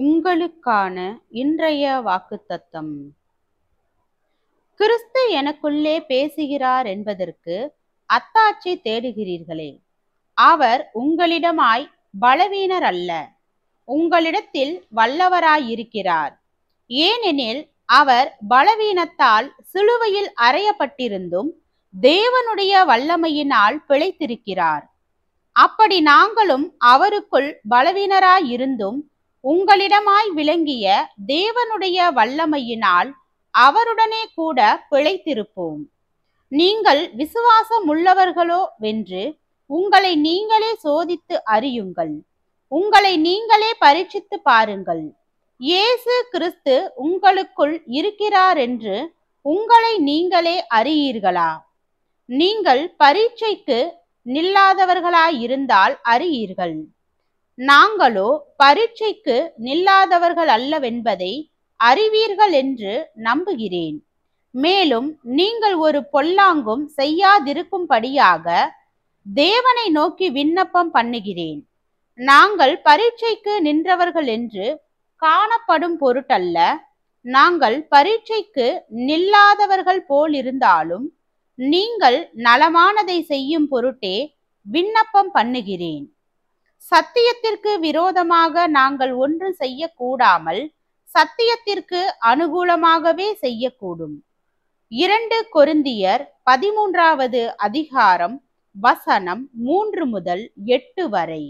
உங்களுக்கான இன்றைய வாக்குத்தத்தம். கிறிஸ்து எனக்குள்ளே பேசுகிறார் என்பதற்கு அத்தாட்சி தேடுகிறீர்களே. அவர் உங்களிடமாய் பலவீனர் அல்ல, உங்களிடத்தில் வல்லவராயிருக்கிறார். ஏனெனில் அவர் பலவீனத்தால் சிலுவையில் அறையப்பட்டிருந்தும் தேவனுடைய வல்லமையினால் பிழைத்திருக்கிறார். அப்படி நாங்களும் அவருக்குள் பலவீனராயிருந்தும் உங்களிடமாய் விளங்கிய தேவனுடைய வல்லமையினால் அவருடனே கூட பிழைத்திருப்போம். நீங்கள் விசுவாசம் உள்ளவர்களோ வென்று உங்களை நீங்களே சோதித்து அறியுங்கள். உங்களை நீங்களே பரீட்சித்து பாருங்கள். இயேசு கிறிஸ்து உங்களுக்குள் இருக்கிறார் என்று உங்களை நீங்களே அறியீர்களா? நீங்கள் பரீட்சைக்கு நில்லாதவர்களாயிருந்தால் அறியீர்கள். நாங்களோ பரீட்சைக்கு நில்லாதவர்கள் அல்லவென்பதை அறிவீர்கள் என்று நம்புகிறேன். மேலும் நீங்கள் ஒரு பொல்லாங்கும் செய்யாதிருக்கும்படியாக தேவனை நோக்கி விண்ணப்பம் பண்ணுகிறேன். நாங்கள் பரீட்சைக்கு நின்றவர்கள் என்று காணப்படும் பொருட்டல்ல, நாங்கள் பரீட்சைக்கு நில்லாதவர்கள் போலிருந்தாலும் நீங்கள் நலமானதை செய்யும் பொருட்டே விண்ணப்பம் பண்ணுகிறேன். சத்தியத்திற்கு விரோதமாக நாங்கள் ஒன்று செய்யக்கூடாமல் சத்தியத்திற்கு அனுகூலமாகவே செய்யக்கூடும். 2 கொரிந்தியர் 13வது அதிகாரம் வசனம் 3 முதல் 8 வரை.